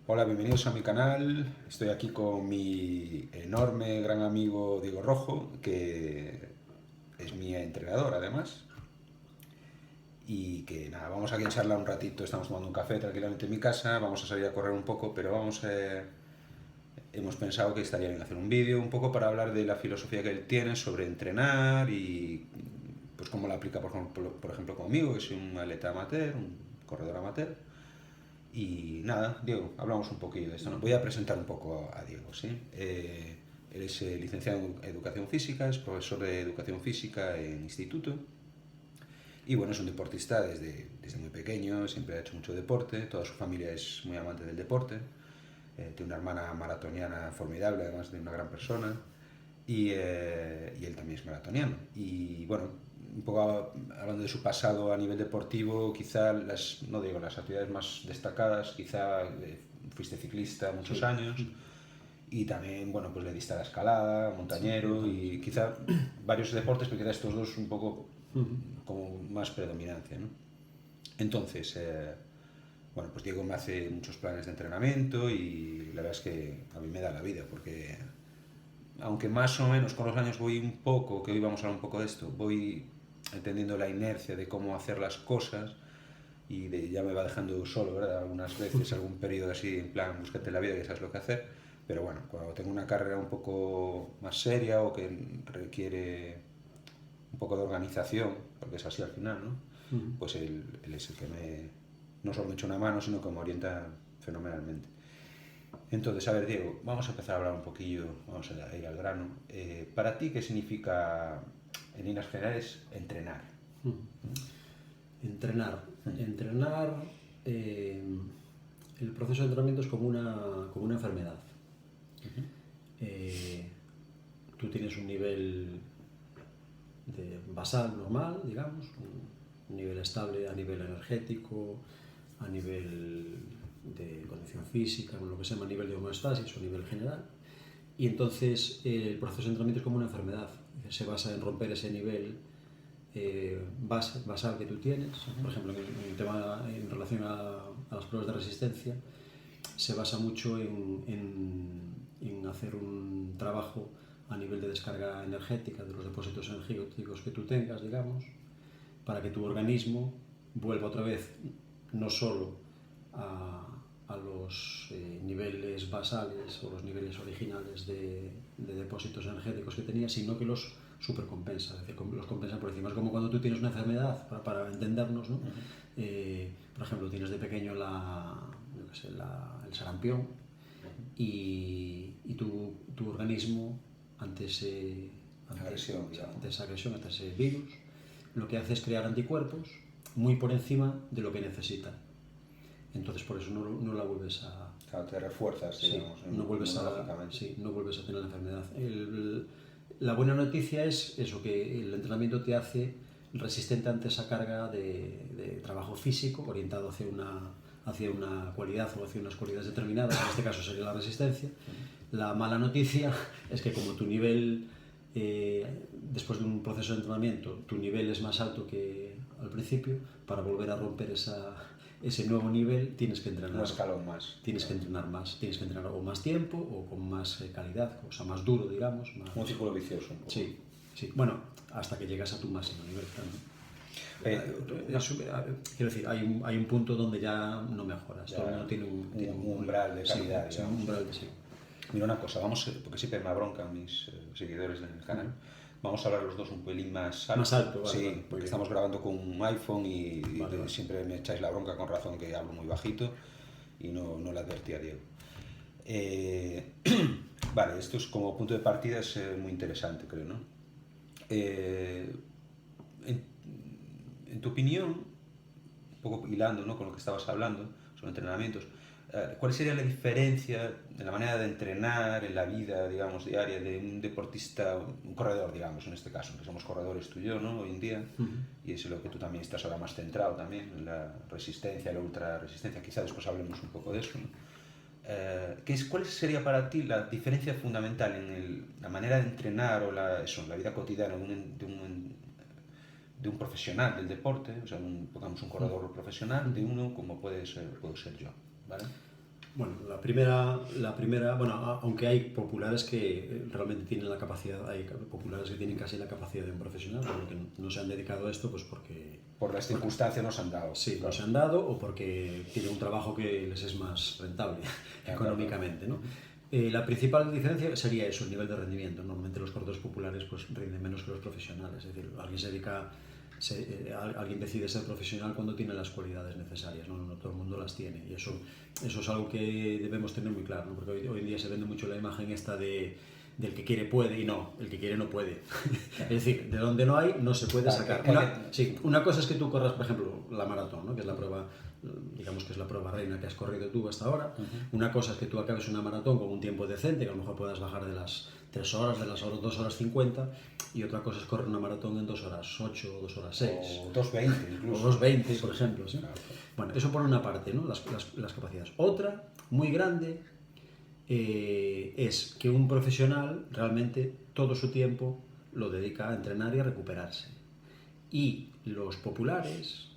Hola, bienvenidos a mi canal. Estoy aquí con mi enorme gran amigo Diego Rojo, que es mi entrenador además. Y que nada, vamos aquí a charlar un ratito, estamos tomando un café tranquilamente en mi casa, vamos a salir a correr un poco, pero hemos pensado que estaría bien hacer un vídeo un poco para hablar de la filosofía que él tiene sobre entrenar y pues cómo la aplica por ejemplo conmigo, que soy un atleta amateur, un corredor amateur. Y nada, Diego, hablamos un poquillo de esto, ¿no? Voy a presentar un poco a Diego, ¿sí? Él es licenciado en Educación Física, es profesor de Educación Física en instituto y bueno, es un deportista desde muy pequeño, siempre ha hecho mucho deporte, toda su familia es muy amante del deporte, tiene una hermana maratoniana formidable, además de una gran persona, y él también es maratoniano. Y bueno, un poco hablando de su pasado a nivel deportivo, quizá no digo las actividades más destacadas, quizá fuiste ciclista muchos Sí. años y también, bueno, pues le diste a la escalada, Sí, montañero montañas. y quizá varios deportes, pero quizá estos dos un poco Ujú. como más predominancia, ¿no? Entonces, bueno, pues Diego me hace muchos planes de entrenamiento y la verdad es que a mí me da la vida porque aunque más o menos con los años voy un poco, que hoy vamos a hablar un poco de esto, voy entendiendo la inercia de cómo hacer las cosas ya me va dejando solo, ¿verdad? Algunas veces, algún periodo así, en plan, búscate la vida que sabes lo que hacer, pero bueno, cuando tengo una carrera un poco más seria o que requiere un poco de organización, porque es así al final, ¿no? Ujú. Pues él es el que no solo me echa una mano, sino que me orienta fenomenalmente. Entonces, a ver, Diego, vamos a empezar a hablar un poquillo, vamos a ir al grano. Para ti, ¿qué significa, en líneas generales, entrenar? Ujú. Entrenar. Entrenar, eh, el proceso de entrenamiento es como una enfermedad. Eh, Tú tienes un nivel basal normal, digamos, un nivel estable a nivel energético, a nivel de condición física, lo que se llama nivel de homeostasis o nivel general. Y entonces el proceso de entrenamiento es como una enfermedad. Se basa en romper ese nivel basal que tú tienes. Por ejemplo, en el tema en relación a las pruebas de resistencia, se basa mucho en hacer un trabajo a nivel de descarga energética de los depósitos energéticos que tú tengas, digamos, para que tu organismo vuelva otra vez no solo a los niveles basales o los niveles originales de depósitos energéticos que tenía, sino que los supercompensa, es decir, los compensa por encima. Es como cuando tú tienes una enfermedad, para entendernos, ¿no? Por ejemplo, tienes de pequeño yo qué sé, el sarampión y tu organismo ante, ese, Agresión, digamos. ante esa agresión, ante ese virus, lo que hace es crear anticuerpos muy por encima de lo que necesita. Entonces por eso no la vuelves a... Claro, te refuerzas, Sí, digamos, no vuelves a, inmunológicamente. sí, no vuelves a tener la enfermedad. La buena noticia es eso, que el entrenamiento te hace resistente ante esa carga de trabajo físico orientado hacia una cualidad o hacia unas cualidades determinadas, en este caso sería la resistencia. La mala noticia es que como tu nivel, después de un proceso de entrenamiento, tu nivel es más alto que al principio, para volver a romper ese nuevo nivel tienes que entrenar. Un escalón más. Tienes que entrenar más, tienes que entrenar o más tiempo o con más calidad, o sea, más duro, digamos. Más... Un círculo vicioso un poco. Sí, sí. Bueno, hasta que llegas a tu máximo nivel. Quiero decir, hay un punto donde ya no mejoras. Todo el mundo tiene un umbral de calidad, sí, un umbral de sí. Mira una cosa, porque siempre me abroncan mis seguidores del canal. Vamos a hablar los dos un pelín más alto. Más alto, vale, Sí, vale, porque estamos grabando con un iPhone y vale. siempre me echáis la bronca con razón que hablo muy bajito y no le advertí a Diego. Vale, esto es como punto de partida, es muy interesante, creo, ¿no? En, en tu opinión, un poco hilando, ¿no?, con lo que estabas hablando sobre entrenamientos, ¿cuál sería la diferencia en la manera de entrenar en la vida, digamos, diaria de un deportista, un corredor, digamos, en este caso, que somos corredores tú y yo, ¿no?, hoy en día, y es lo que tú también estás ahora más centrado también, en la resistencia, la ultra resistencia, quizá después hablemos un poco de eso, ¿no? ¿Cuál sería para ti la diferencia fundamental en la manera de entrenar o la vida cotidiana de un profesional del deporte, o sea, pongamos un corredor profesional, de uno como puedo ser yo, ¿vale? Bueno, bueno, aunque hay populares que realmente tienen la capacidad, hay populares que tienen casi la capacidad de un profesional, pero que no se han dedicado a esto, pues porque Por las circunstancias nos han dado. sí, claro. no se han dado o porque tienen un trabajo que les es más rentable económicamente, ¿no? La principal diferencia sería eso, el nivel de rendimiento. Normalmente los corredores populares pues rinden menos que los profesionales, es decir, alguien decide ser profesional cuando tiene las cualidades necesarias, ¿no? No todo el mundo las tiene, y eso es algo que debemos tener muy claro, ¿no? Porque hoy en día se vende mucho la imagen esta del que quiere puede, y no, el que quiere no puede. Es decir, de donde no hay, no se puede sacar. Una cosa es que tú corras, por ejemplo, la maratón, ¿no? Que es la prueba, digamos que es la prueba reina que has corrido tú hasta ahora. Una cosa es que tú acabes una maratón con un tiempo decente, que a lo mejor puedas bajar de las 3 horas, de las 2 horas 50, y otra cosa es correr una maratón en 2 horas 8 o 2 horas 6. O 2:20 incluso. O 2:20, por ejemplo, ¿sí? Claro. Bueno, eso por una parte, ¿no? Las capacidades. Otra, muy grande, es que un profesional realmente todo su tiempo lo dedica a entrenar y a recuperarse. Y los populares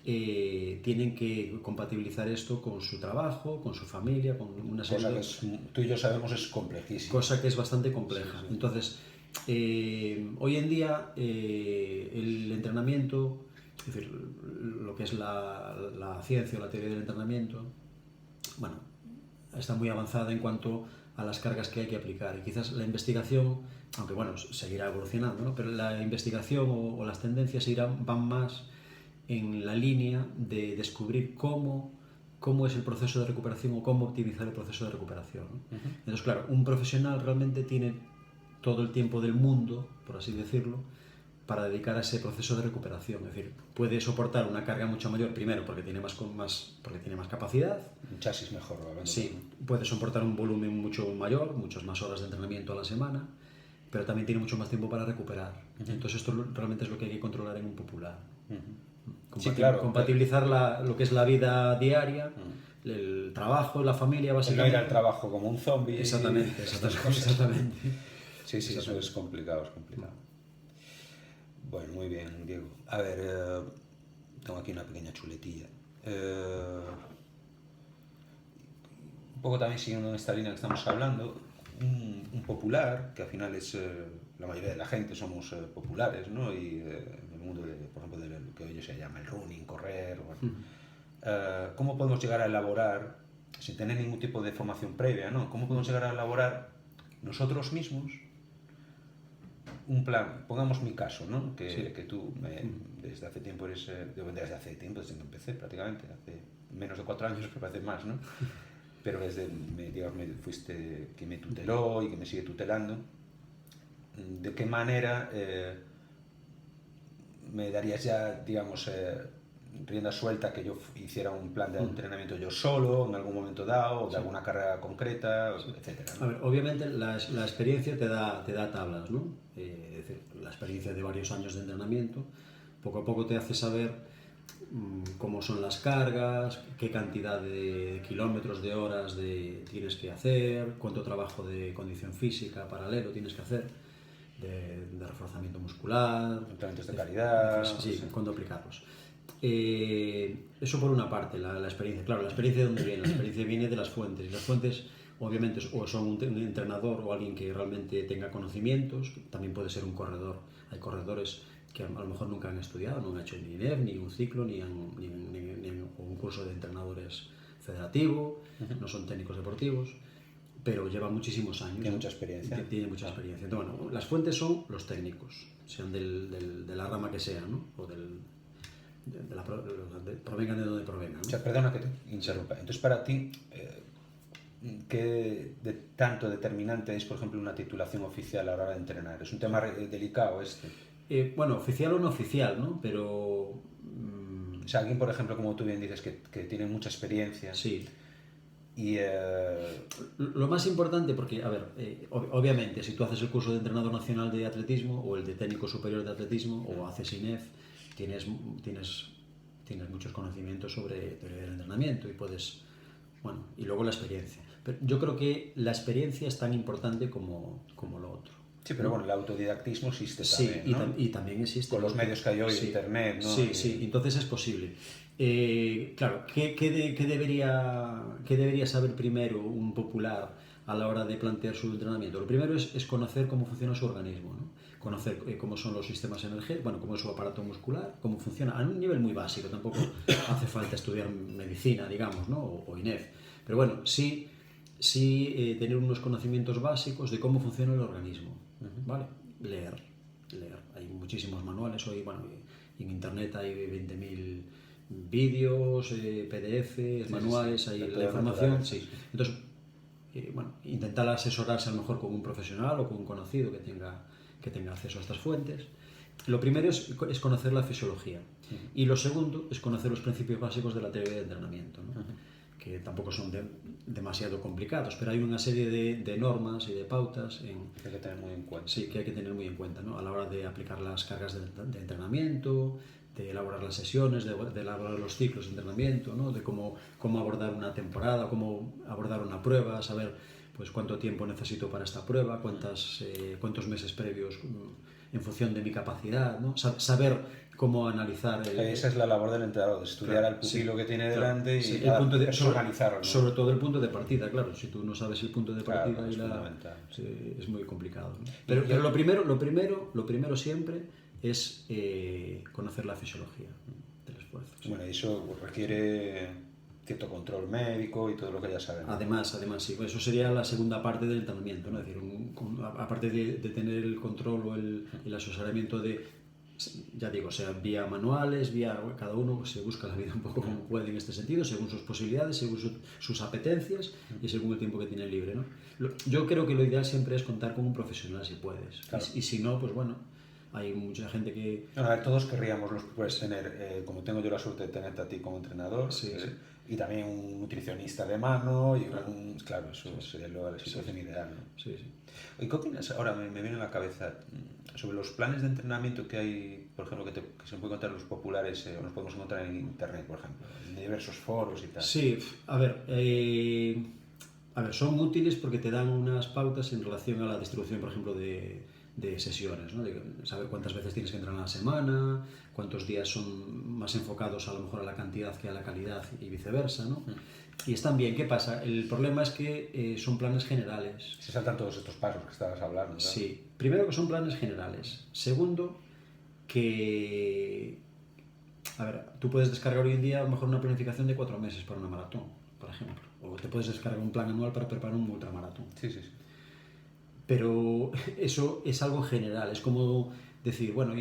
tienen que compatibilizar esto con su trabajo, con su familia, con una serie de... Cosa que tú y yo sabemos es complejísima. Cosa que es bastante compleja. Sí, sí. Entonces, hoy en día el entrenamiento, es decir, lo que es la ciencia o la teoría del entrenamiento, bueno, está muy avanzada en cuanto a las cargas que hay que aplicar, y quizás la investigación, aunque bueno, seguirá evolucionando, ¿no? Pero la investigación o las tendencias van más en la línea de descubrir cómo es el proceso de recuperación o cómo optimizar el proceso de recuperación, ¿no? Entonces, claro, un profesional realmente tiene todo el tiempo del mundo, por así decirlo, para dedicar a ese proceso de recuperación. Es decir, puede soportar una carga mucho mayor, primero porque tiene más capacidad. Un chasis mejor, obviamente. Sí, puede soportar un volumen mucho mayor, muchas más horas de entrenamiento a la semana, pero también tiene mucho más tiempo para recuperar. Entonces esto realmente es lo que hay que controlar en un popular. Sí, claro. Compatibilizar lo que es la vida diaria, el trabajo, la familia, básicamente. No ir al trabajo como un zombie. Exactamente. Sí, eso es complicado, Bueno, muy bien, Diego. A ver, tengo aquí una pequeña chuletilla. Un poco también siguiendo en esta línea que estamos hablando, un popular, que al final es la mayoría de la gente somos populares, ¿no? Y en el mundo, por ejemplo, de lo que hoy se llama el running, correr, bueno. ¿Cómo podemos llegar a elaborar, sin tener ningún tipo de formación previa, ¿no? ¿Cómo podemos llegar a elaborar nosotros mismos un plan? Pongamos mi caso, ¿no? Que tú desde hace tiempo eres, desde hace tiempo, desde que empecé prácticamente, hace menos de 4 años, pero hace más, ¿no? Pero desde, digamos, fuiste quien me tuteló y que me sigue tutelando. ¿De qué manera me darías ya, digamos, rienda suelta que yo hiciera un plan de entrenamiento yo solo en algún momento dado, o de alguna carrera concreta, etcétera, ¿no? A ver, obviamente la experiencia te da tablas, ¿no? Es decir, la experiencia de varios años de entrenamiento poco a poco te hace saber cómo son las cargas, qué cantidad de kilómetros, de horas tienes que hacer, cuánto trabajo de condición física paralelo tienes que hacer, de reforzamiento muscular, entrenamientos de calidad, sí, cuándo aplicarlos. Eso por una parte, la experiencia. Claro, la experiencia de dónde viene. La experiencia viene de las fuentes. Y las fuentes, obviamente, o son un entrenador o alguien que realmente tenga conocimientos. También puede ser un corredor. Hay corredores que a lo mejor nunca han estudiado, no han hecho ni INEF, ni un ciclo, ni un curso de entrenadores federativo, no son técnicos deportivos, pero llevan muchísimos años. Tiene mucha experiencia. Tiene mucha experiencia. Entonces, bueno, las fuentes son los técnicos, sean de la rama que sea, ¿no? O provengan de donde provengan, ¿no? O sea, perdona que te interrumpa. Entonces, para ti, ¿qué de tanto determinante es, por ejemplo, una titulación oficial a la hora de entrenar? Es un tema delicado este. Bueno, oficial o no oficial, ¿no? Pero... O sea, alguien, por ejemplo, como tú bien dices, que tiene mucha experiencia. Sí. Y... Lo más importante, porque, a ver, obviamente, si tú haces el curso de entrenador nacional de atletismo o el de técnico superior de atletismo o haces INEF, tienes muchos conocimientos sobre teoría del entrenamiento y puedes... Bueno, y luego la experiencia. Pero yo creo que la experiencia es tan importante como lo otro. Sí, pero bueno, el autodidactismo existe Sí, también, ¿no? y también existe. Con los medios que hay hoy, Sí, internet, ¿no? sí, sí, entonces es posible. Claro, ¿qué debería saber primero un popular a la hora de plantear su entrenamiento? Lo primero es conocer cómo funciona su organismo, ¿no? Conocer cómo son los sistemas energéticos, bueno, cómo es su aparato muscular, cómo funciona, a un nivel muy básico, tampoco hace falta estudiar medicina, digamos, ¿no? O INEF. Pero bueno, sí tener unos conocimientos básicos de cómo funciona el organismo, ¿vale? Leer. Hay muchísimos manuales hoy, bueno, en internet hay 20.000 vídeos, PDFs, manuales, hay la información, sí. Entonces, bueno, intentar asesorarse a lo mejor con un profesional o con un conocido que tenga acceso a estas fuentes. Lo primero es conocer la fisiología y lo segundo es conocer los principios básicos de la teoría de entrenamiento, ¿no? Que tampoco son demasiado complicados, pero hay una serie de normas y de pautas que hay que tener muy en cuenta. Sí, que hay que tener muy en cuenta, ¿no? A la hora de aplicar las cargas de entrenamiento, de elaborar las sesiones, de elaborar los ciclos de entrenamiento, ¿no? De cómo abordar una temporada, cómo abordar una prueba, saber pues cuánto tiempo necesito para esta prueba, cuántos meses previos en función de mi capacidad, ¿no? Saber cómo analizar esa es la labor del entrenador, de estudiar al pupilo que tiene delante y personalizarlo, ¿no? Sobre todo el punto de partida, claro. Si tú no sabes el punto de partida, es muy complicado, ¿no? Pero lo primero siempre es conocer la fisiología del esfuerzo. ¿Sí? Bueno, y eso requiere cierto control médico y todo lo que ya sabemos. Además, sí. Eso sería la segunda parte del entrenamiento, ¿no? Es decir, aparte de tener el control o el asesoramiento ya digo, sea vía manuales, cada uno se busca la vida un poco como puede en este sentido, según sus posibilidades, según sus apetencias y según el tiempo que tiene libre, ¿no? Yo creo que lo ideal siempre es contar con un profesional si puedes. Claro. Y si no, pues bueno, hay mucha gente que... Bueno, a ver, todos querríamos los que puedes tener, como tengo yo la suerte de tenerte a ti como entrenador, sí. Y también un nutricionista de mano, y claro, eso sería la situación ideal, ¿no? Sí. ¿Y qué opinas? Ahora me viene a la cabeza sobre los planes de entrenamiento que hay, por ejemplo, que se pueden encontrar los populares, o los podemos encontrar en internet, por ejemplo, en diversos foros y tal. Sí, a ver, son útiles porque te dan unas pautas en relación a la distribución, por ejemplo, de sesiones, ¿no? De saber cuántas veces tienes que entrenar a la semana, cuántos días son más enfocados a lo mejor a la cantidad que a la calidad y viceversa, ¿no? Y están bien. ¿Qué pasa? El problema es que son planes generales. Se saltan todos estos pasos que estabas hablando, ¿no? Sí. Primero, que son planes generales. Segundo, que... A ver, tú puedes descargar hoy en día a lo mejor una planificación de 4 meses para una maratón, por ejemplo. O te puedes descargar un plan anual para preparar un ultramaratón. Sí. Pero eso es algo general. Es como decir, bueno,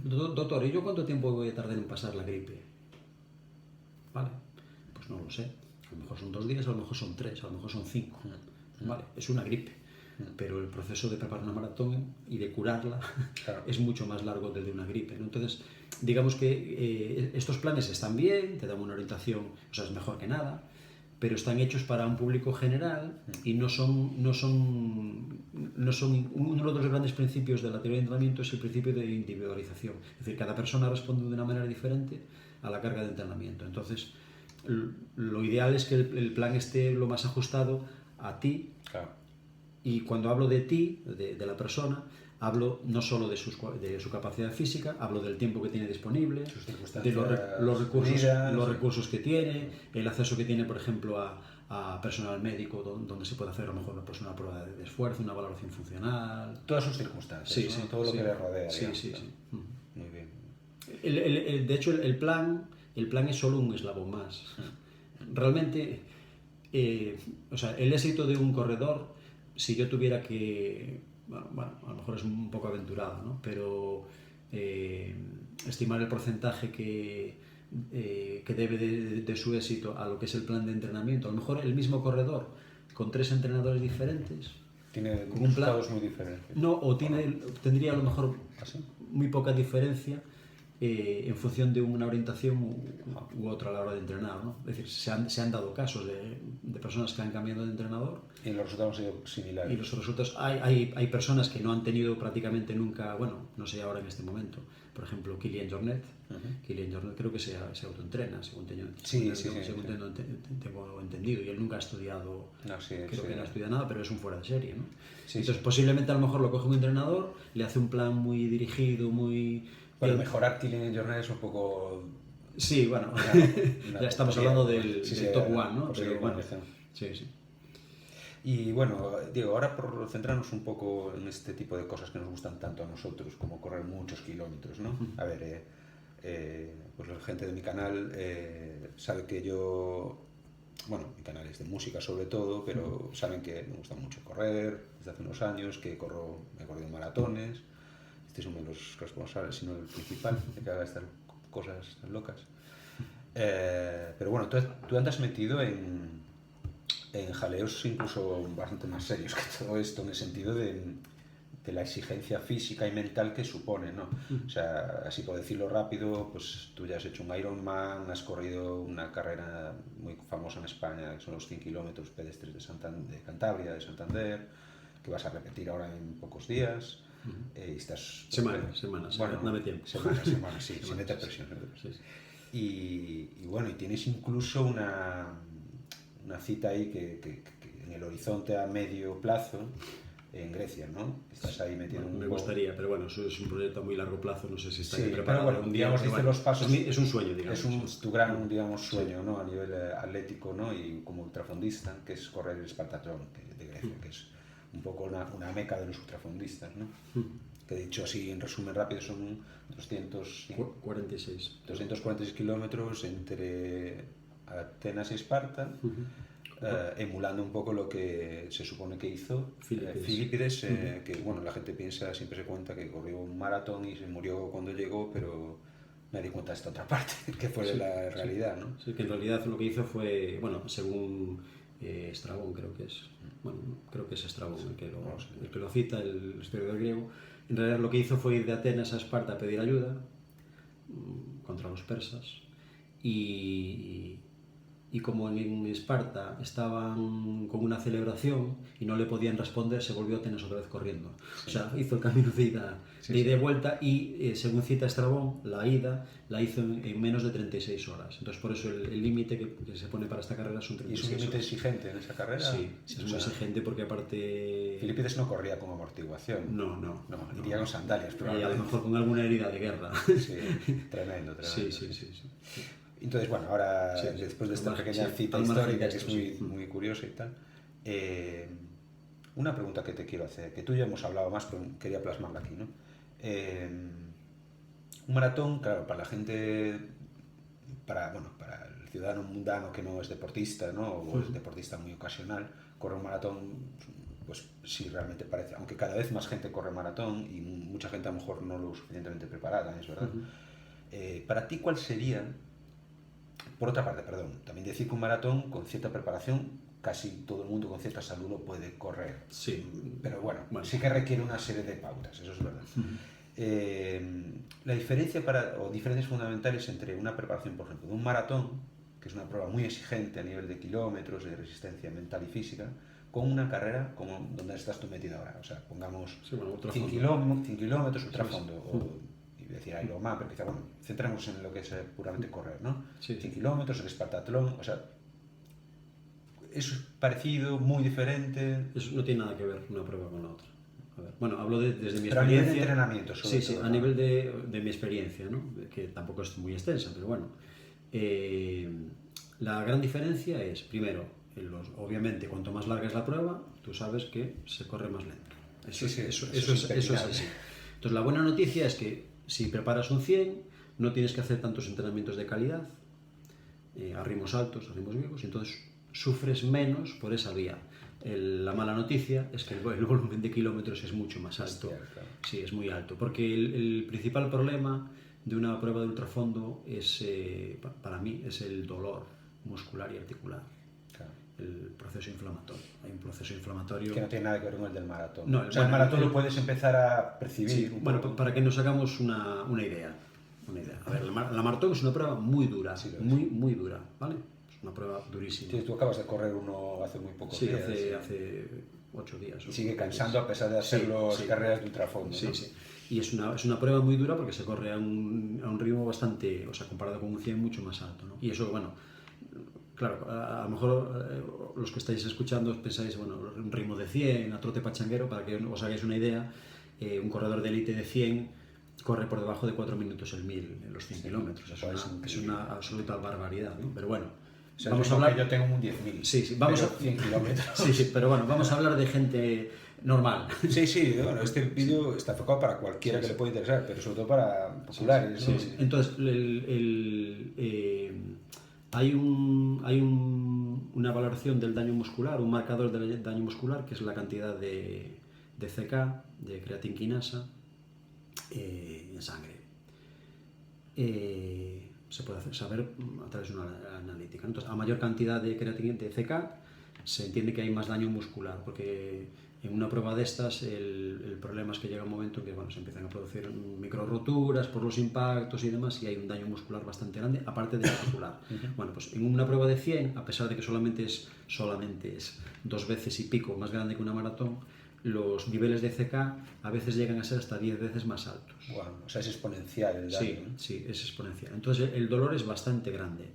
doctor, ¿y yo cuánto tiempo voy a tardar en pasar la gripe? Vale, pues no lo sé. A lo mejor son 2 días, a lo mejor son 3, a lo mejor son 5. Vale, es una gripe. Pero el proceso de preparar una maratón y de curarla es mucho más largo que el de una gripe, ¿no? Entonces, digamos que estos planes están bien, te dan una orientación, o sea, es mejor que nada, pero están hechos para un público general y no son uno de los grandes principios de la teoría de entrenamiento es el principio de individualización. Es decir, cada persona responde de una manera diferente a la carga de entrenamiento. Entonces, lo ideal es que el plan esté lo más ajustado a ti. Claro. Y cuando hablo de ti, de la persona, hablo no solo de su capacidad física, hablo del tiempo que tiene disponible, de los recursos que tiene, el acceso que tiene, por ejemplo, a personal médico, donde se puede hacer a lo mejor una prueba de esfuerzo, una valoración funcional. Todas sus circunstancias, ¿no? Todo lo que le rodea. Sí. Muy bien. De hecho, el plan es solo un eslabón más. Realmente, el éxito de un corredor, si yo tuviera que, bueno, a lo mejor es un poco aventurado, ¿no? Pero estimar el porcentaje que debe de su éxito a lo que es el plan de entrenamiento, a lo mejor el mismo corredor con 3 entrenadores diferentes tiene resultados muy diferentes. No, o tendría a lo mejor muy poca diferencia en función de una orientación u otra a la hora de entrenar, ¿no? Es decir, se han dado casos de personas que han cambiado de entrenador y los resultados han sido similares. Y los resultados, hay personas que no han tenido prácticamente nunca, bueno, no sé ahora en este momento, por ejemplo, Kilian Jornet. Kilian Jornet creo que se autoentrena, según tengo entendido. entendido, y él nunca ha estudiado, No, sí, creo sí. que no ha estudiado nada, pero es un fuera de serie, ¿no? Sí, Entonces sí. posiblemente a lo mejor lo coge un entrenador, le hace un plan muy dirigido, muy... Bueno, mejorar Killing Journey es un poco Sí, bueno, una ya estamos tontería, hablando ¿no? del, Sí, del sí, top one, ¿no? por Pero seguir con bueno, el ejemplo. sí, sí. Y bueno, Diego, ahora por centrarnos un poco en este tipo de cosas que nos gustan tanto a nosotros, como correr muchos kilómetros, ¿no? A ver, pues la gente de mi canal sabe que yo, bueno, mi canal es de música sobre todo, pero saben que me gusta mucho correr desde hace unos años, que he corrido maratones. Este es uno de los responsables, si no el principal, de que haga estas cosas tan locas. Pero bueno, tú andas metido en jaleos incluso bastante más serios que todo esto, en el sentido de la exigencia física y mental que supone, ¿no? O sea, así por decirlo rápido, pues tú ya has hecho un Ironman, has corrido una carrera muy famosa en España, que son los 100 kilómetros pedestres de Cantabria, de Santander, que vas a repetir ahora en pocos días. Y estás... Semanas, bueno, dame tiempo. Semanas, sí, sin meter presión. Sí, sí. Y bueno, y tienes incluso una cita ahí que en el horizonte a medio plazo en Grecia, ¿no? Estás ahí metido Bueno, en me gustaría, pero bueno, eso es un proyecto a muy largo plazo, no sé si está Sí, preparado pero bueno, un día. digamos, dice Bueno, los pasos. es un sueño, digamos. Es tu gran, digamos, sueño, ¿no? A nivel atlético, ¿no? Y como ultrafondista, que es correr el Espartatlón de Grecia, que es un poco una meca de los ultrafondistas, ¿no? Que dicho así, en resumen rápido, son 246 kilómetros entre Atenas y Esparta, emulando un poco lo que se supone que hizo Filipides, que bueno, la gente piensa, siempre se cuenta que corrió un maratón y se murió cuando llegó, pero nadie cuenta esta otra parte, que fue la realidad, ¿no? Sí, que en realidad lo que hizo fue, bueno, según Estrabón creo que es, bueno, creo que es Estrabón el que lo cita, el historiador griego, en realidad lo que hizo fue ir de Atenas a Esparta a pedir ayuda contra los persas y como en Esparta estaban con una celebración y no le podían responder, se volvió a Atenas otra vez corriendo. Sí. O sea, hizo el camino de ida y vuelta y, según cita Estrabón, la ida la hizo en menos de 36 horas. Entonces, por eso el límite que se pone para esta carrera son 36 horas. ¿Y es un límite exigente en esa carrera? Sí, es muy exigente porque aparte... Filipides no corría con amortiguación. No, iría con sandalias. Y a lo mejor con alguna herida de guerra. Sí, tremendo. Sí. Entonces, bueno, ahora después de esta pequeña cita histórica que es muy curiosa y tal, una pregunta que te quiero hacer, que tú ya hemos hablado más, pero quería plasmarla aquí, ¿no? Un maratón, claro, para la gente, para el ciudadano mundano que no es deportista, ¿no? O es deportista muy ocasional, correr un maratón, pues sí, realmente parece, aunque cada vez más gente corre maratón y mucha gente a lo mejor no lo suficientemente preparada, es verdad. Para ti, ¿cuál sería? Por otra parte, también decir que un maratón con cierta preparación, casi todo el mundo con cierta salud lo puede correr. Sí. Pero bueno, sí que requiere una serie de pautas, eso es verdad. La diferencia o diferencias fundamentales entre una preparación, por ejemplo, de un maratón, que es una prueba muy exigente a nivel de kilómetros, de resistencia mental y física, con una carrera como donde estás tú metido ahora. O sea, pongamos 100 kilómetros ultrafondo, decir Ironman, pero quizá, bueno, centremos en lo que es puramente correr, ¿no? 100 kilómetros, el Espartatlón, o sea, ¿eso es parecido, muy diferente? Eso no tiene nada que ver una prueba con la otra. A ver, bueno, hablo desde mi experiencia. Pero a nivel de entrenamiento, sobre todo. Sí, a nivel de mi experiencia, ¿no? Que tampoco es muy extensa, pero bueno. La gran diferencia es, primero, obviamente, cuanto más larga es la prueba, tú sabes que se corre más lento. Eso es así. Entonces, la buena noticia es que si preparas un 100, no tienes que hacer tantos entrenamientos de calidad, a ritmos altos, a ritmos vivos, entonces sufres menos por esa vía. La mala noticia es que el volumen de kilómetros es mucho más alto. Sí, es muy alto, porque el principal problema de una prueba de ultrafondo es, para mí, es el dolor muscular y articular. El proceso inflamatorio. Hay un proceso inflamatorio... Que no tiene nada que ver con el del maratón. No, o sea, el maratón lo puedes empezar a percibir. Sí, bueno, para que nos hagamos una idea. A ver, la maratón es una prueba muy dura, muy dura, ¿vale? Es una prueba durísima. Sí, tú acabas de correr uno hace muy pocos días. Sí, hace 8 días. Y sigue cansando a pesar de hacer las carreras de ultrafondo. Sí, ¿no? Sí. Y es una prueba muy dura porque se corre a un ritmo bastante, o sea, comparado con un 100 mucho más alto, ¿no? Y eso, bueno, Claro, a lo mejor los que estáis escuchando pensáis, bueno, un ritmo de 100, a trote pachanguero, para que os hagáis una idea, un corredor de élite de 100 corre por debajo de 4 minutos el 1000 en los 100 kilómetros. Es una absoluta barbaridad, ¿no? Pero bueno, O sea, vamos a hablar... que yo tengo un 10.000, Sí, vamos a... 100 kilómetros. Sí, pero bueno, vamos a hablar de gente normal. Sí, bueno, este vídeo está enfocado para cualquiera que le pueda interesar, pero sobre todo para populares. Sí. Entonces, hay una valoración del daño muscular, un marcador del daño muscular, que es la cantidad de CK, de creatinquinasa, en sangre. Se puede saber a través de una analítica. Entonces, a mayor cantidad de CK, se entiende que hay más daño muscular, porque en una prueba de estas el problema es que llega un momento en que se empiezan a producir micro roturas por los impactos y demás, y hay un daño muscular bastante grande, aparte del muscular. Bueno, pues en una prueba de 100, a pesar de que solamente es 2 veces y pico más grande que una maratón, los niveles de CK a veces llegan a ser hasta 10 veces más altos. Bueno, o sea, es exponencial el daño. Sí, es exponencial. Entonces el dolor es bastante grande.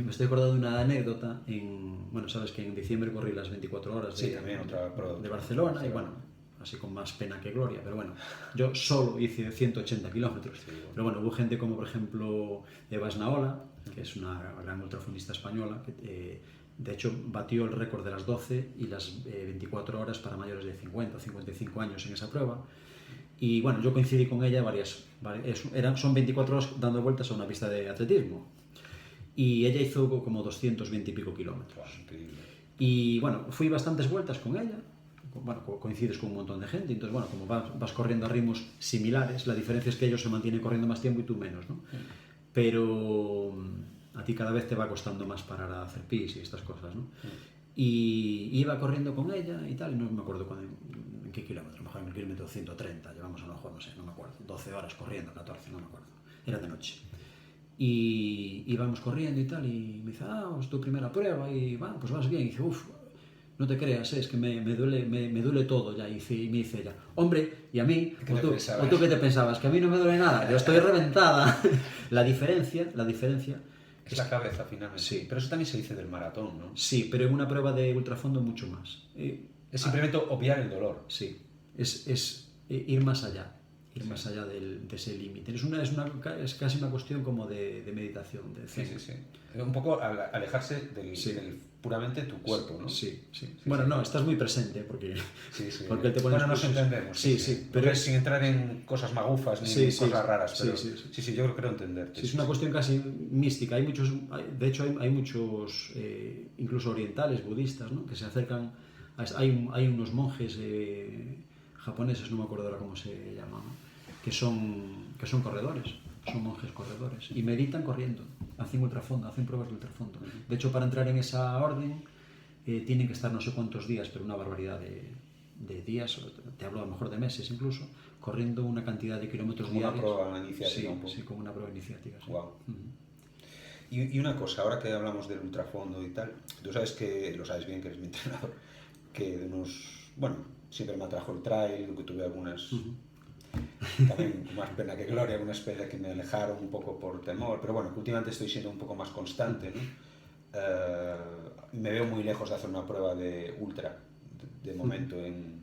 Me estoy acordando de una anécdota. Bueno, sabes que en diciembre corrí las 24 horas de Barcelona, y bueno, así con más pena que gloria, pero bueno, yo solo hice 180 kilómetros. Pero bueno, hubo gente como por ejemplo Eva Esnaola, que es una gran ultrafonista española, que de hecho batió el récord de las 12 y las 24 horas para mayores de 50 o 55 años en esa prueba. Y bueno, yo coincidí con ella son 24 horas dando vueltas a una pista de atletismo. Y ella hizo como 220 y pico kilómetros. Y bueno, fui bastantes vueltas con ella. Bueno, coincides con un montón de gente, entonces bueno, como vas corriendo a ritmos similares, la diferencia es que ellos se mantienen corriendo más tiempo y tú menos, ¿no? Pero a ti cada vez te va costando más parar a hacer pis y estas cosas, ¿no? Y iba corriendo con ella y tal, y no me acuerdo en qué kilómetro, mejor en el kilómetro 130, llevamos a lo mejor, no me acuerdo, 12 horas corriendo, 14, no me acuerdo, era de noche. Y íbamos corriendo y tal, y me dice, es tu primera prueba, y bueno, pues vas bien, y dice, no te creas, es que me duele todo ya, y me dice ella, hombre, y a mí, ¿o tú qué te pensabas? Que a mí no me duele nada, yo estoy reventada. La diferencia es la cabeza finalmente. Sí. Pero eso también se dice del maratón, ¿no? Sí, pero en una prueba de ultrafondo mucho más. Es simplemente obviar el dolor. Sí, es ir más allá. Más allá de ese límite. Es casi una cuestión como de meditación. Sí. Un poco alejarse del puramente tu cuerpo, ¿no? Sí. Bueno, no, estás muy presente porque él te pone... Bueno, nos entendemos. Sí. Pero sin entrar en cosas magufas ni cosas raras. Pero sí, yo creo entenderte. Sí, es una cuestión casi mística. De hecho, hay muchos, incluso orientales, budistas, ¿no? Que se acercan... Hay unos monjes japoneses, no me acuerdo ahora cómo se llaman, que son corredores, son monjes corredores, y meditan corriendo, hacen ultrafondo, hacen pruebas de ultrafondo. De hecho, para entrar en esa orden tienen que estar no sé cuántos días, pero una barbaridad de días, te hablo a lo mejor de meses incluso, corriendo una cantidad de kilómetros como diarios. Una prueba iniciática. Sí, como una prueba iniciática. Sí. Wow. Y una cosa, ahora que hablamos del ultrafondo y tal, tú sabes que, lo sabes bien que eres mi entrenador, que de siempre me atrajo el trail, que tuve algunas, también con más pena que gloria, algunas experiencias que me alejaron un poco por temor, pero bueno, que últimamente estoy siendo un poco más constante, ¿no? Me veo muy lejos de hacer una prueba de ultra, de momento, en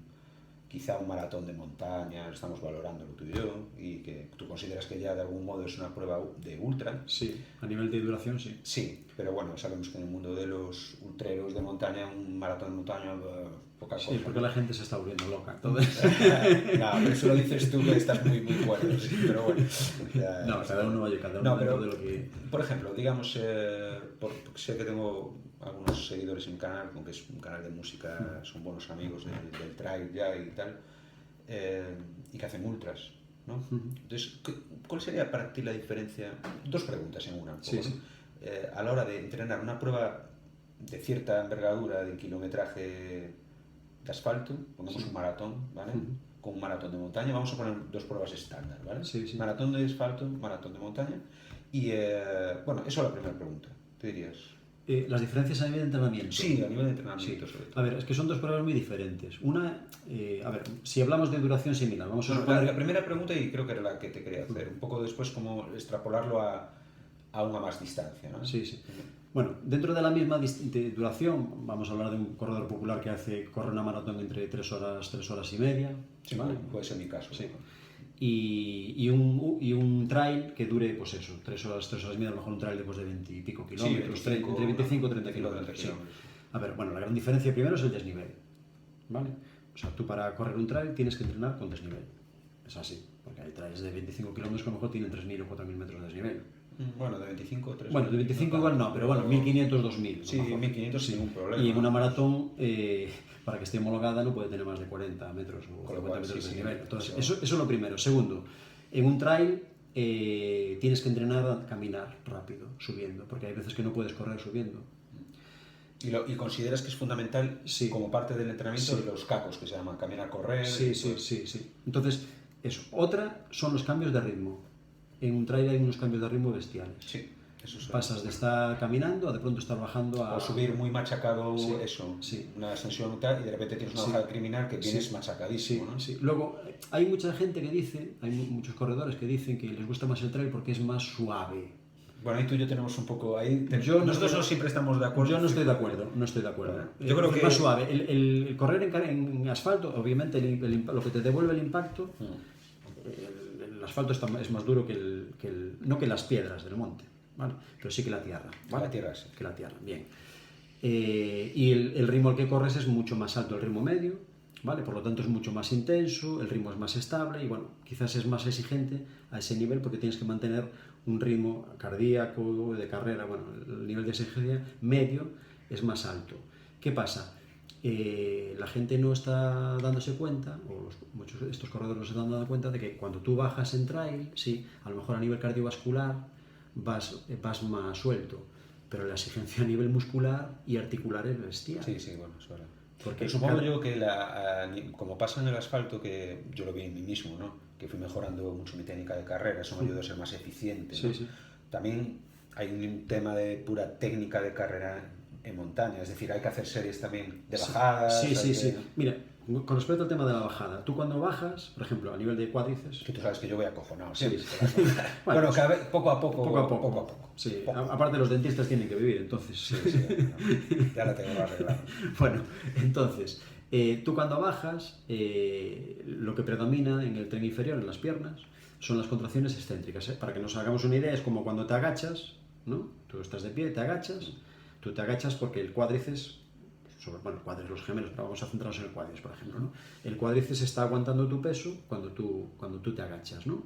quizá un maratón de montaña, estamos valorando lo tú y yo, y que tú consideras que ya de algún modo es una prueba de ultra. Sí, a nivel de duración sí. Sí, pero bueno, sabemos que en el mundo de los ultreros de montaña, un maratón de montaña, poca cosa. Sí, porque la gente se está volviendo loca. Entonces... No, pero eso lo dices tú que estás muy cuerdo, sí, pero bueno. No, cada uno vaya, cada uno pero, de lo que... Por ejemplo, digamos, sé que tengo algunos seguidores en mi canal, aunque es un canal de música, son buenos amigos del trail ya y tal, y que hacen ultras, ¿no? Entonces, ¿cuál sería para ti la diferencia? Dos preguntas en una. Sí. A la hora de entrenar una prueba de cierta envergadura de kilometraje de asfalto, pongamos un maratón, ¿vale? Con un maratón de montaña, vamos a poner dos pruebas estándar, ¿vale? Sí. Maratón de asfalto, maratón de montaña, y eso es la primera pregunta, ¿te dirías? Las diferencias a nivel de entrenamiento. Sí, a nivel de entrenamiento sobre todo. A ver, es que son dos pruebas muy diferentes. Una, a ver, si hablamos de duración similar, vamos a suponer... La primera pregunta, y creo que era la que te quería hacer, un poco después como extrapolarlo a a unha máis distancia, non? Sí, sí. Bueno, dentro de la misma duración, vamos a hablar de un corredor popular que corre una maratón entre 3 horas y media. Sí, ¿vale? puede ser mi caso. Sí. Y un trail que dure, pues eso, 3 horas y media, a lo mejor un trail de, pues, de 20 y pico kilómetros, Sí, 25, entre 25 y 30 kilómetros. Sí. A ver, bueno, la gran diferencia primero es el desnivel, ¿vale? O sea, tú para correr un trail tienes que entrenar con desnivel. Es así, porque hay trails de 25 kilómetros que a lo mejor tienen 3.000 o 4.000 metros de desnivel. Bueno, de 25 3. Bueno, de 25 igual no, pero bueno, 1.500, 2.000. Sí, 1.500 sin ningún problema. Y en una maratón, para que esté homologada, no puede tener más de 40 metros o 50 metros de desnivel. Entonces, eso es lo primero. Segundo, en un trail tienes que entrenar a caminar rápido, subiendo, porque hay veces que no puedes correr subiendo. ¿Y consideras que es fundamental, como parte del entrenamiento, los cacos, que se llaman caminar, correr? Sí. Entonces, eso. Otra son los cambios de ritmo. En un trail hay unos cambios de ritmo bestiales. Sí, eso sí. Pasas de estar caminando a de pronto estar bajando a... O subir muy machacado, Sí. una ascensión y tal, y de repente tienes una bajada criminal que vienes machacadísimo, ¿no? Sí. Luego, hay mucha gente que dice, hay muchos corredores que dicen que les gusta más el trail porque es más suave. Bueno, ahí tú y yo tenemos un poco ahí... Nosotros no siempre estamos de acuerdo. Yo no estoy de acuerdo. Yo creo que es más suave. El correr en asfalto, obviamente, lo que te devuelve el impacto... El asfalto es más duro no que las piedras del monte, ¿vale? Pero sí que la tierra, ¿vale? La tierra, sí. Que la tierra, bien. Y el ritmo al que corres es mucho más alto, el ritmo medio, ¿vale? Por lo tanto es mucho más intenso, el ritmo es más estable y bueno, quizás es más exigente a ese nivel porque tienes que mantener un ritmo cardíaco, de carrera, bueno, el nivel de exigencia medio es más alto. ¿Qué pasa? La gente no está dándose cuenta, o muchos de estos corredores no se están dando cuenta de que cuando tú bajas en trail, sí, a lo mejor a nivel cardiovascular vas más suelto, pero la exigencia a nivel muscular y articular es bestial. Sí, bueno, es verdad. Porque pero supongo yo que como pasa en el asfalto, que yo lo vi en mí mismo, ¿no? Que fui mejorando mucho mi técnica de carrera, eso me ayudó a ser más eficiente, ¿no? Sí. También hay un tema de pura técnica de carrera en montaña, es decir, hay que hacer series también de bajadas. Sí. Mira, con respecto al tema de la bajada, tú cuando bajas, por ejemplo, a nivel de cuádrices... Que tú sabes que yo voy acojonado. Sí. Bueno, cada vez, poco a poco. Sí, aparte los dentistas tienen que vivir, entonces... Sí, ya la tengo arreglada. Bueno, entonces, tú cuando bajas, lo que predomina en el tren inferior, en las piernas, son las contracciones excéntricas. Para que nos hagamos una idea, es como cuando te agachas, ¿no? Tú estás de pie, te agachas... Tú te agachas porque el cuádriceps, los gemelos, pero vamos a centrarnos en el cuádriceps, por ejemplo, ¿no? El cuádriceps está aguantando tu peso cuando tú te agachas, ¿no?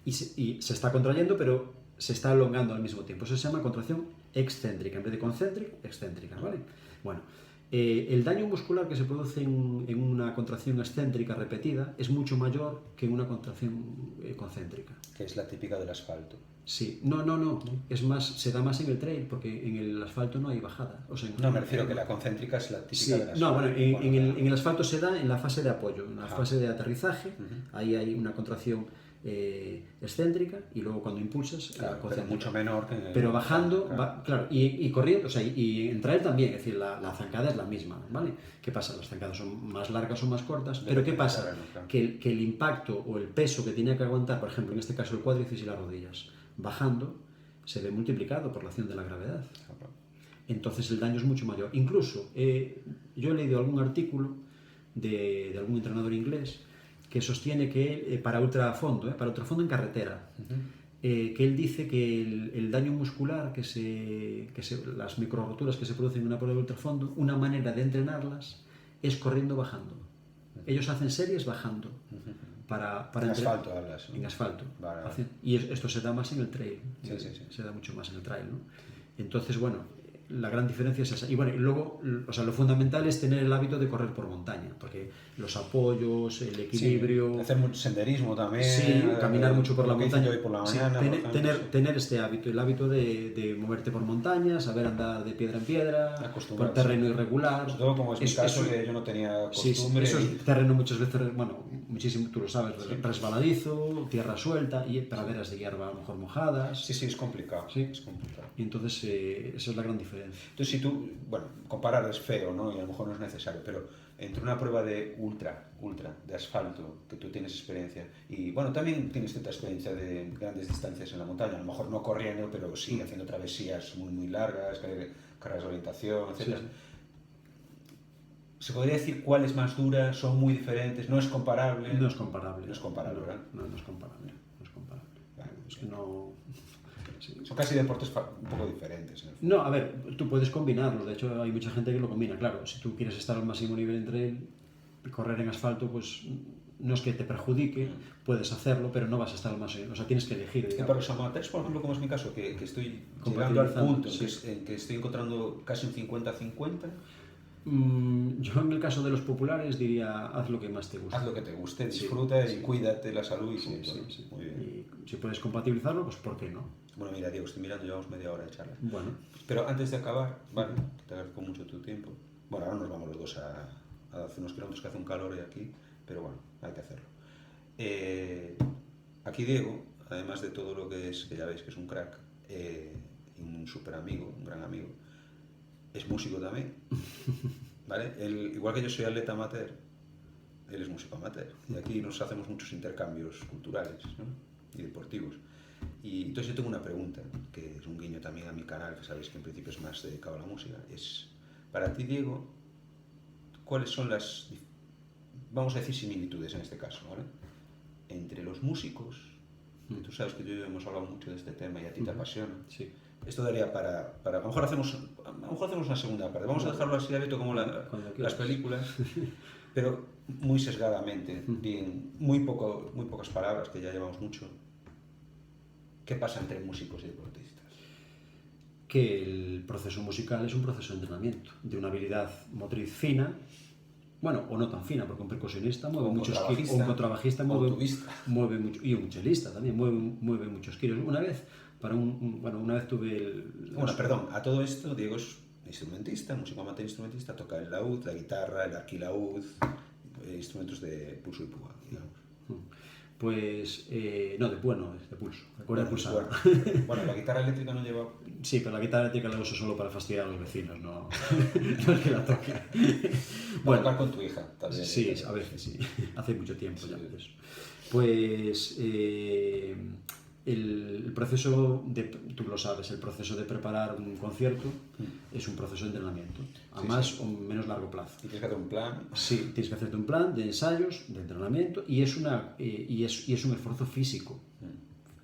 Y se está contrayendo, pero se está elongando al mismo tiempo. Eso se llama contracción excéntrica, en vez de concéntrica, excéntrica, ¿vale? Bueno, el daño muscular que se produce en una contracción excéntrica repetida es mucho mayor que en una contracción concéntrica. Que es la típica del asfalto. Sí, no. Es más, se da más en el trail porque en el asfalto no hay bajada. O sea, no, me refiero que la concéntrica es la típica del asfalto. No, bueno, en el asfalto se da en la fase de apoyo, en la fase de aterrizaje, ahí hay una contracción excéntrica y luego cuando impulsas claro, pero mucho menor que... pero bajando, claro, y corriendo, o sea, y en trail también, es decir, la zancada es la misma, ¿vale? ¿Qué pasa? Las zancadas son más largas o más cortas, pero ¿qué pasa? Claro. Que el impacto o el peso que tiene que aguantar, por ejemplo, en este caso el cuádriceps y las rodillas, bajando, se ve multiplicado por la acción de la gravedad. Entonces el daño es mucho mayor. Incluso, yo he leído algún artículo de algún entrenador inglés que sostiene que para ultrafondo en carretera, que él dice que el daño muscular, las microroturas que se producen en una prueba de ultrafondo, una manera de entrenarlas es corriendo bajando. Ellos hacen series bajando. En asfalto hablas, ¿no? En asfalto. Vale. Y esto se da más en el trail. Sí. Se da mucho más en el trail, ¿no? Entonces, bueno, la gran diferencia es esa. Y bueno, y luego, o sea, lo fundamental es tener el hábito de correr por montaña, porque los apoyos, el equilibrio... Sí, hacer mucho senderismo también. Sí, caminar mucho por la montaña. Hoy por la mañana, tener este hábito, el hábito de moverte por montaña, saber andar de piedra en piedra, por terreno irregular. Sobre todo como es mi caso, que yo no tenía costumbre. Eso es terreno muchas veces, bueno, muchísimo, tú lo sabes, resbaladizo, tierra suelta y praderas de hierba a lo mejor mojadas. Sí, es complicado. Sí. Es complicado. Y entonces esa es la gran diferencia. diferencia. Entonces, si tú, bueno, comparar es feo, ¿no? Y a lo mejor no es necesario, pero entre una prueba de ultra, de asfalto, que tú tienes experiencia, y bueno, también tienes cierta experiencia de grandes distancias en la montaña, a lo mejor no corriendo, pero sí haciendo travesías muy, muy largas, carreras de orientación, etc. Sí, sí. ¿Se podría decir cuál es más dura? ¿Son muy diferentes? ¿No es comparable? No es comparable. No es comparable, ¿verdad? No es comparable. No es comparable. Vale, es que no... Sí. Son casi deportes un poco diferentes. En el fondo. No, a ver, tú puedes combinarlos. De hecho, hay mucha gente que lo combina. Claro, si tú quieres estar al máximo nivel en trail, correr en asfalto, pues no es que te perjudique, puedes hacerlo, pero no vas a estar al máximo. O sea, tienes que elegir. Y para los amateurs, por ejemplo, como es mi caso, que estoy llegando al punto en que estoy encontrando casi un 50-50. Yo en el caso de los populares diría, haz lo que más te guste. Haz lo que te guste, disfruta y cuídate la salud y punto. Sí. Muy bien. Y si puedes compatibilizarlo, pues ¿por qué no? Bueno, mira, Diego, estoy mirando, llevamos media hora de charla. Bueno. Pero antes de acabar, vale, te agradezco mucho tu tiempo. Bueno, ahora nos vamos los dos a hacer unos kilómetros que hace un calor hoy aquí, pero bueno, hay que hacerlo. Aquí Diego, además de todo lo que es, que ya veis que es un crack, un súper amigo, un gran amigo, es músico también, ¿vale? Él, igual que yo soy atleta amateur, él es músico amateur. Y aquí nos hacemos muchos intercambios culturales, ¿no? Y deportivos. Y entonces yo tengo una pregunta, que es un guiño también a mi canal, que sabéis que en principio es más dedicado a la música. Es, para ti, Diego, ¿cuáles son las, vamos a decir, similitudes en este caso, ¿vale? Entre los músicos, que tú sabes que yo y yo hemos hablado mucho de este tema y a ti te apasiona. Sí. Esto daría para a lo mejor hacemos una segunda parte. Vamos a dejarlo así abierto como las películas, pero muy sesgadamente, bien, muy pocas palabras, que ya llevamos mucho. ¿Qué pasa entre músicos y deportistas? Que el proceso musical es un proceso de entrenamiento, de una habilidad motriz fina, bueno, o no tan fina, porque un percusionista mueve muchos kilos, un contrabajista mueve mucho, y un chelista también mueve muchos kilos. Una vez tuve el... Bueno, perdón, a todo esto Diego es instrumentista, músico amateur instrumentista, toca el laúd, la guitarra, el arquilaúd, instrumentos de pulso y púa, digamos. Pues, no, de pulso, de cuerda pulsada. Bueno, la guitarra eléctrica no lleva... Sí, pero la guitarra eléctrica la uso solo para fastidiar a los vecinos, no es que la toque. Bueno, tocar con tu hija, tal vez. Sí, a veces sí, hace mucho tiempo ya. Eso. Pues el proceso, tú lo sabes, el proceso de preparar un concierto es un proceso de entrenamiento, a más o menos largo plazo. Y tienes que hacer un plan. Sí, tienes que hacerte un plan de ensayos, de entrenamiento, y es un esfuerzo físico.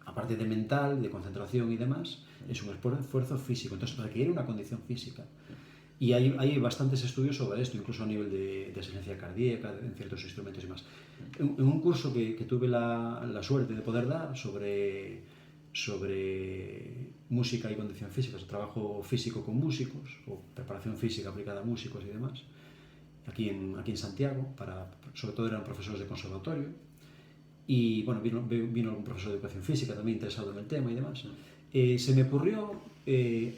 Aparte de mental, de concentración y demás, es un esfuerzo físico, entonces requiere una condición física. Y hay bastantes estudios sobre esto, incluso a nivel de exigencia cardíaca, en ciertos instrumentos y más. En un curso que tuve la suerte de poder dar sobre música y condición física, trabajo físico con músicos, o preparación física aplicada a músicos y demás, aquí en Santiago, sobre todo eran profesores de conservatorio, y bueno, vino algún profesor de educación física también interesado en el tema y demás. Se me ocurrió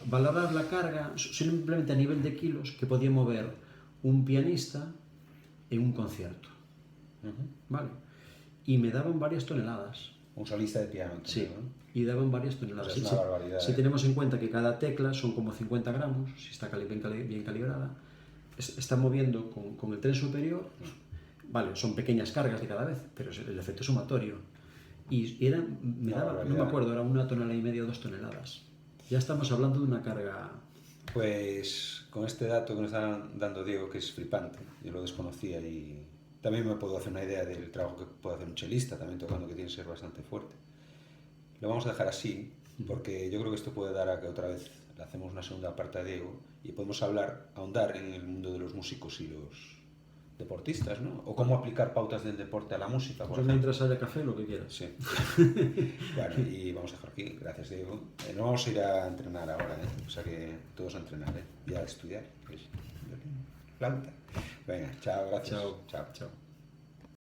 valorar la carga simplemente a nivel de kilos que podía mover un pianista en un concierto. ¿Vale? Y me daban varias toneladas. Un solista de piano. Sí, ¿no? Y daban varias toneladas. Pues es una barbaridad. Si tenemos en cuenta que cada tecla son como 50 gramos, si está bien calibrada, está moviendo con el tren superior. Vale, son pequeñas cargas de cada vez, pero el efecto es sumatorio. Y me daba, no me acuerdo, era 1,5 toneladas o 2 toneladas. Ya estamos hablando de una carga... Pues con este dato que nos está dando Diego, que es flipante, yo lo desconocía y también me puedo hacer una idea del trabajo que puede hacer un chelista también tocando, que tiene que ser bastante fuerte. Lo vamos a dejar así, porque yo creo que esto puede dar a que otra vez le hacemos una segunda parte a Diego y podemos ahondar en el mundo de los músicos y los deportistas, ¿no? O cómo aplicar pautas del deporte a la música. Pues mientras haya café, lo que quieras. Sí. Bueno, y vamos a dejar aquí. Gracias, Diego. No vamos a ir a entrenar ahora, ¿eh? O sea que todos a entrenar, ¿eh? Y a estudiar. Pues, flauta. Venga, chao, gracias. Chao.